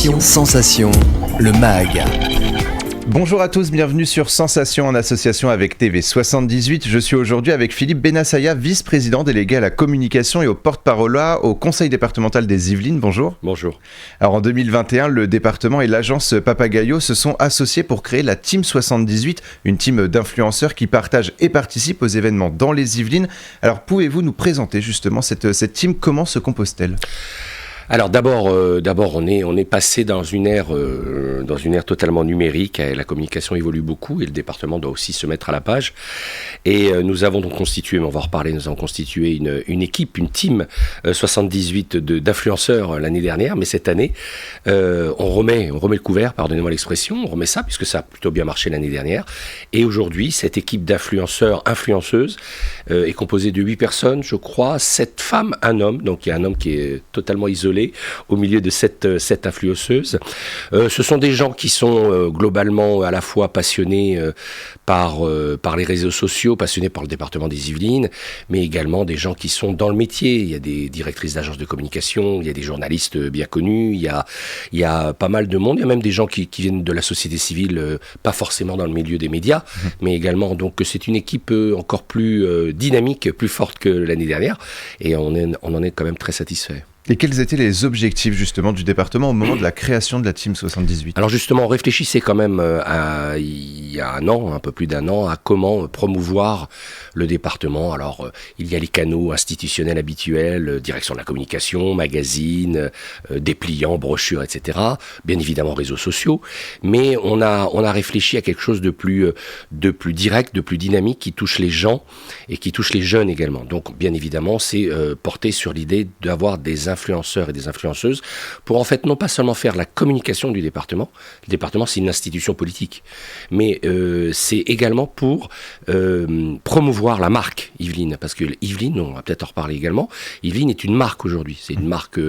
Sensation, le MAG. Bonjour à tous, bienvenue sur Sensation en association avec TV78. Je suis aujourd'hui avec Philippe Benassaya, vice-président délégué à la communication et au porte-parole au Conseil départemental des Yvelines. Bonjour. Bonjour. Alors en 2021, le département et l'agence Papagayo se sont associés pour créer la Team 78, une team d'influenceurs qui partagent et participent aux événements dans les Yvelines. Alors pouvez-vous nous présenter justement cette team, comment se compose-t-elle ? Alors d'abord, on est passé dans une ère totalement numérique. La communication évolue beaucoup et le département doit aussi se mettre à la page. Et nous avons donc constitué, mais on va en reparler, nous avons constitué une équipe, une team 78 d'influenceurs l'année dernière. Mais cette année, on remet le couvert, pardonnez-moi l'expression, on remet ça puisque ça a plutôt bien marché l'année dernière. Et aujourd'hui, cette équipe d'influenceurs, influenceuses est composée de 8 personnes, je crois, 7 femmes, un homme. Donc il y a un homme qui est totalement isolé au milieu de cette influenceuse. Ce sont des gens qui sont globalement à la fois passionnés par les réseaux sociaux, passionnés par le département des Yvelines, mais également des gens qui sont dans le métier. Il y a des directrices d'agences de communication, il y a des journalistes bien connus, il y a pas mal de monde, il y a même des gens qui viennent de la société civile, pas forcément dans le milieu des médias, mais également, donc c'est une équipe encore plus dynamique, plus forte que l'année dernière, et on en est quand même très satisfait. Et quels étaient les objectifs justement du département au moment de la création de la Team 78 ? Alors justement, on réfléchissait quand même il y a un peu plus d'un an, à comment promouvoir le département. Alors il y a les canaux institutionnels habituels, direction de la communication, magazines, dépliants, brochures, etc. Bien évidemment réseaux sociaux, mais on a réfléchi à quelque chose de plus direct, de plus dynamique, qui touche les gens et qui touche les jeunes également. Donc bien évidemment, c'est porté sur l'idée d'avoir des influenceurs et des influenceuses pour en fait non pas seulement faire la communication du département. Le département, c'est une institution politique, mais c'est également pour promouvoir la marque Yvelines, parce que Yvelines, on va peut-être en reparler également, Yvelines est une marque aujourd'hui, c'est une marque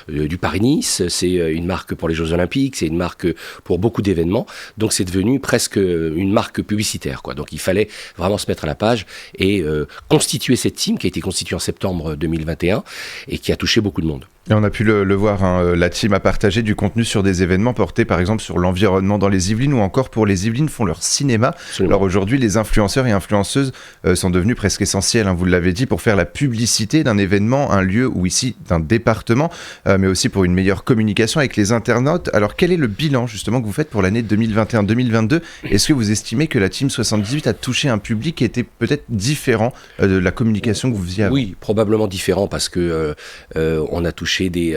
du Paris-Nice, c'est une marque pour les Jeux Olympiques, c'est une marque pour beaucoup d'événements, donc c'est devenu presque une marque publicitaire, quoi. Donc il fallait vraiment se mettre à la page et constituer cette team qui a été constituée en septembre 2021 et qui a touché beaucoup de monde. Et on a pu le voir, la team a partagé du contenu sur des événements portés par exemple sur l'environnement dans les Yvelines, ou encore pour les Yvelines font leur cinéma. Absolument. Alors aujourd'hui, les influenceurs et influenceuses sont devenus presque essentiels, vous l'avez dit, pour faire la publicité d'un événement, un lieu ou ici d'un département, mais aussi pour une meilleure communication avec les internautes. Alors quel est le bilan justement que vous faites pour l'année 2021-2022 ? Est-ce que vous estimez que la Team 78 a touché un public qui était peut-être différent de la communication que vous faisiez avant ? Oui, probablement différent, parce que on a touché des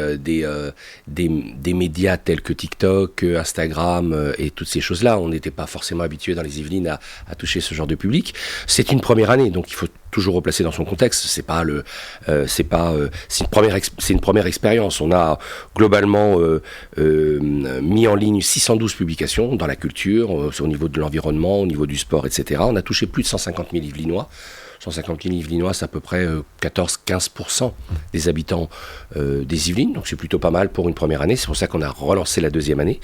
médias tels que TikTok, Instagram et toutes ces choses-là. On n'était pas forcément habitué dans les Yvelines à toucher ce genre de public. C'est une première année, donc il faut toujours replacer dans son contexte. C'est une première expérience. On a globalement mis en ligne 612 publications dans la culture, au niveau de l'environnement, au niveau du sport, etc. On a touché plus de 150 000 Yvelinois. 150 000 Yvelinois, c'est à peu près 14-15% des habitants des Yvelines, donc c'est plutôt pas mal pour une première année. C'est pour ça qu'on a relancé la deuxième année.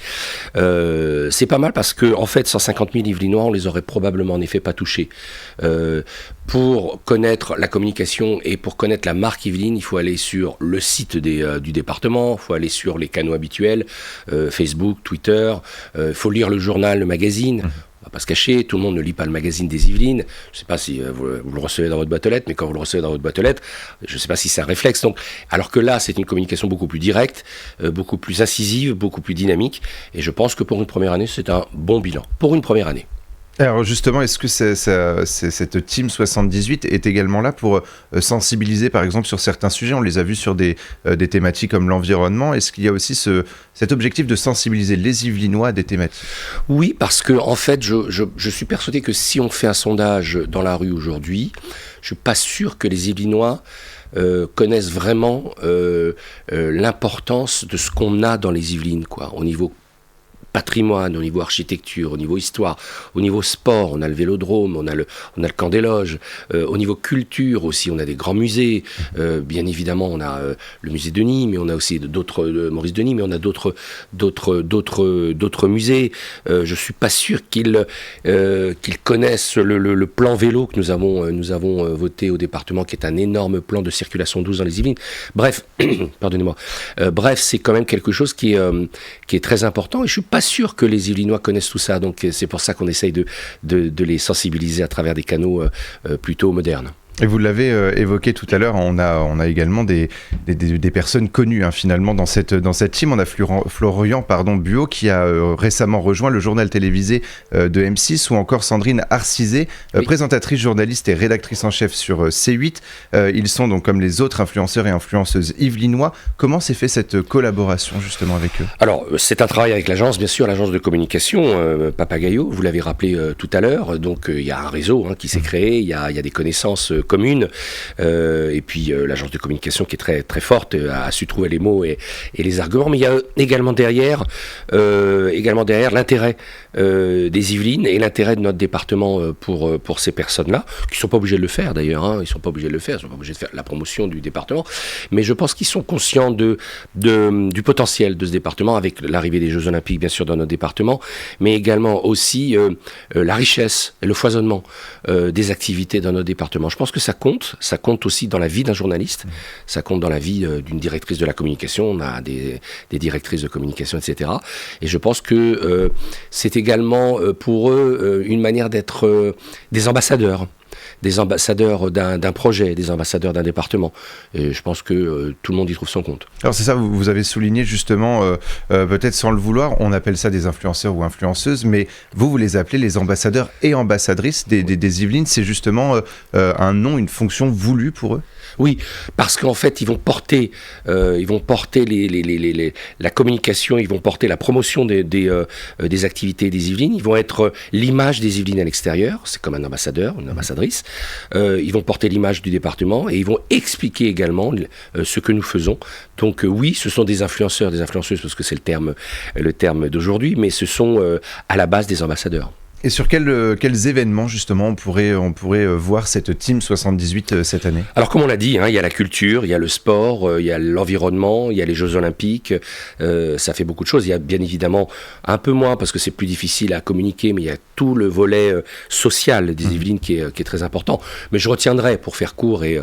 C'est pas mal parce que, en fait, 150 000 Yvelinois, on les aurait probablement en effet pas touchés. Pour connaître la communication et pour connaître la marque Yvelines, il faut aller sur le site du département, il faut aller sur les canaux habituels, Facebook, Twitter, il faut lire le journal, le magazine. On va pas se cacher, tout le monde ne lit pas le magazine des Yvelines. Je ne sais pas si vous le recevez dans votre boîte aux lettres, mais quand vous le recevez dans votre boîte aux lettres, je ne sais pas si c'est un réflexe. Donc, alors que là, c'est une communication beaucoup plus directe, beaucoup plus incisive, beaucoup plus dynamique. Et je pense que pour une première année, c'est un bon bilan. Pour une première année. Alors justement, est-ce que cette Team 78 est également là pour sensibiliser par exemple sur certains sujets ? On les a vus sur des thématiques comme l'environnement. Est-ce qu'il y a aussi cet objectif de sensibiliser les Yvelinois à des thématiques ? Oui, parce que en fait, je suis persuadé que si on fait un sondage dans la rue aujourd'hui, je suis pas sûr que les Yvelinois connaissent vraiment l'importance de ce qu'on a dans les Yvelines, quoi, au niveau patrimoine, au niveau architecture, au niveau histoire, au niveau sport, on a le Vélodrome, on a le Camp des Loges, au niveau culture aussi, on a des grands musées, bien évidemment on a le musée Denis, mais on a aussi d'autres, Maurice Denis, mais on a d'autres musées. Je suis pas sûr qu'ils connaissent le plan vélo que nous avons voté au département, qui est un énorme plan de circulation douce dans les Yvelines. Bref, pardonnez-moi. Bref, c'est quand même quelque chose qui est très important, et je suis pas sûr que les Yvelinois connaissent tout ça. Donc c'est pour ça qu'on essaye de les sensibiliser à travers des canaux plutôt modernes. Et vous l'avez évoqué tout à l'heure, on a également des personnes connues finalement dans cette team. On a Florian Buot qui a récemment rejoint le journal télévisé de M6, ou encore Sandrine Arcisé, oui, présentatrice, journaliste et rédactrice en chef sur C8. Ils sont donc comme les autres influenceurs et influenceuses yvelinois. Comment s'est fait cette collaboration justement avec eux ? Alors c'est un travail avec l'agence, bien sûr, l'agence de communication Papagayo, vous l'avez rappelé tout à l'heure. Donc il y a un réseau qui s'est créé, il y a des connaissances communes, et puis l'agence de communication qui est très, très forte a su trouver les mots et les arguments, mais il y a également derrière l'intérêt des Yvelines et l'intérêt de notre département pour ces personnes-là, qui ne sont pas obligés de le faire d'ailleurs, ils ne sont pas obligés de le faire, ils ne sont pas obligés de faire la promotion du département, mais je pense qu'ils sont conscients du potentiel de ce département, avec l'arrivée des Jeux Olympiques bien sûr dans notre département, mais également aussi la richesse et le foisonnement des activités dans notre département. Je pense que ça compte aussi dans la vie d'un journaliste, ça compte dans la vie d'une directrice de la communication, on a des directrices de communication, etc. Et je pense que c'est également pour eux une manière d'être des ambassadeurs d'un projet, des ambassadeurs d'un département. Et je pense que tout le monde y trouve son compte. Alors c'est ça, vous avez souligné justement, peut-être sans le vouloir, on appelle ça des influenceurs ou influenceuses, mais vous les appelez les ambassadeurs et ambassadrices des Yvelines. C'est justement un nom, une fonction voulue pour eux ? Oui, parce qu'en fait, ils vont porter la communication, ils vont porter la promotion des activités des Yvelines, ils vont être l'image des Yvelines à l'extérieur, c'est comme un ambassadeur, une ambassadrice, ils vont porter l'image du département et ils vont expliquer également ce que nous faisons. Donc oui, ce sont des influenceurs, des influenceuses, parce que c'est le terme d'aujourd'hui, mais ce sont à la base des ambassadeurs. Et sur quels événements, justement, on pourrait voir cette Team 78 cette année ? Alors, comme on l'a dit, il y a la culture, il y a le sport, il y a l'environnement, il y a les Jeux Olympiques, ça fait beaucoup de choses. Il y a bien évidemment un peu moins, parce que c'est plus difficile à communiquer, mais il y a tout le volet social des Yvelines qui est très important. Mais je retiendrai, pour faire court et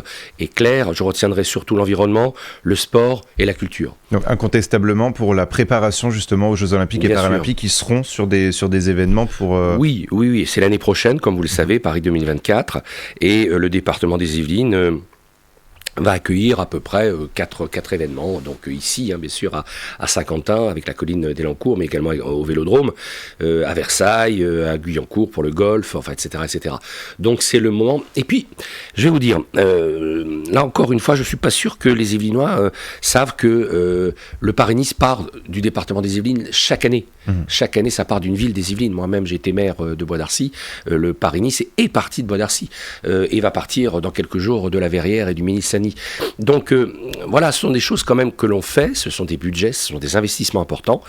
clair, je retiendrai surtout l'environnement, le sport et la culture. Donc, incontestablement, pour la préparation, justement, aux Jeux Olympiques et Paralympiques, qui seront sur des événements pour... Oui, c'est l'année prochaine, comme vous le savez, Paris 2024, et le département des Yvelines va accueillir à peu près 4 événements, donc ici, bien sûr, à Saint-Quentin, avec la colline d'Elancourt, mais également au Vélodrome, à Versailles, à Guyancourt pour le golf, enfin, etc., etc. Donc c'est le moment. Et puis, je vais vous dire, là encore une fois, je ne suis pas sûr que les Yvelinois savent que le Paris-Nice part du département des Yvelines chaque année. Chaque année, ça part d'une ville des Yvelines. Moi-même, j'ai été maire de Bois d'Arcy. Le Paris-Nice est parti de Bois d'Arcy et va partir dans quelques jours de la Verrière et du Mini-Sani. Donc voilà, ce sont des choses quand même que l'on fait, ce sont des budgets, ce sont des investissements importants,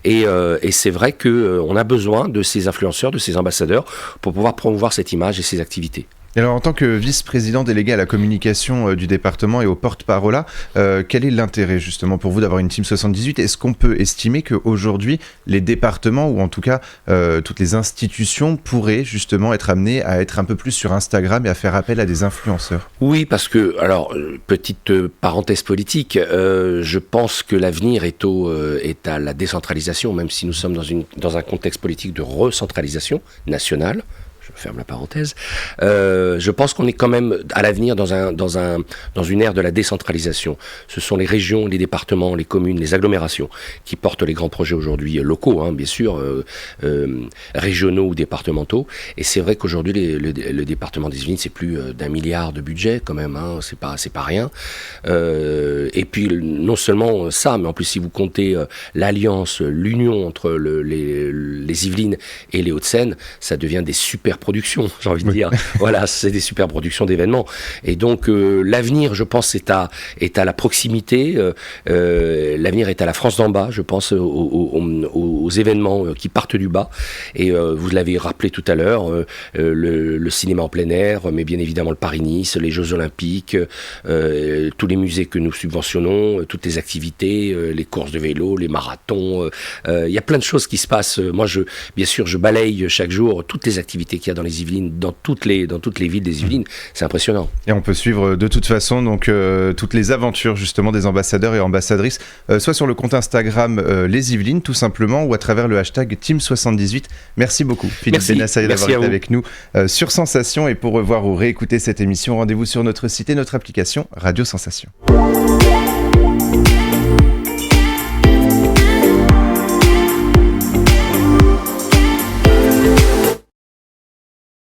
et c'est vrai qu'on a besoin de ces influenceurs, de ces ambassadeurs pour pouvoir promouvoir cette image et ces activités. Et alors, en tant que vice-président délégué à la communication du département et au porte-parole, quel est l'intérêt justement pour vous d'avoir une Team 78 ? Est-ce qu'on peut estimer qu'aujourd'hui, les départements, ou en tout cas toutes les institutions, pourraient justement être amenés à être un peu plus sur Instagram et à faire appel à des influenceurs ? Oui, parce que, alors, petite parenthèse politique, je pense que l'avenir est à la décentralisation, même si nous sommes dans un contexte politique de recentralisation nationale. Je ferme la parenthèse. Je pense qu'on est quand même à l'avenir dans une ère de la décentralisation. Ce sont les régions, les départements, les communes, les agglomérations qui portent les grands projets aujourd'hui locaux, bien sûr, régionaux ou départementaux. Et c'est vrai qu'aujourd'hui, le département des Yvelines, c'est plus d'1 milliard de budget quand même. C'est pas rien. Et puis non seulement ça, mais en plus si vous comptez l'alliance, l'union entre les Yvelines et les Hauts-de-Seine, ça devient des super super productions, j'ai envie de dire. Voilà, c'est des super productions d'événements. Et donc, l'avenir, je pense, est à la proximité. L'avenir est à la France d'en bas, je pense, aux événements qui partent du bas. Et vous l'avez rappelé tout à l'heure, le cinéma en plein air, mais bien évidemment le Paris-Nice, les Jeux Olympiques, tous les musées que nous subventionnons, toutes les activités, les courses de vélo, les marathons. Il y a plein de choses qui se passent. Moi, bien sûr, je balaye chaque jour toutes les activités qu'il y a dans les Yvelines, dans toutes les villes des Yvelines. C'est impressionnant. Et on peut suivre de toute façon donc toutes les aventures justement des ambassadeurs et ambassadrices, soit sur le compte Instagram Les Yvelines tout simplement, ou à travers le hashtag Team78. Merci beaucoup Philippe Benassaï d'avoir été avec nous sur Sensation. Et pour revoir ou réécouter cette émission, rendez-vous sur notre site et notre application Radio Sensation.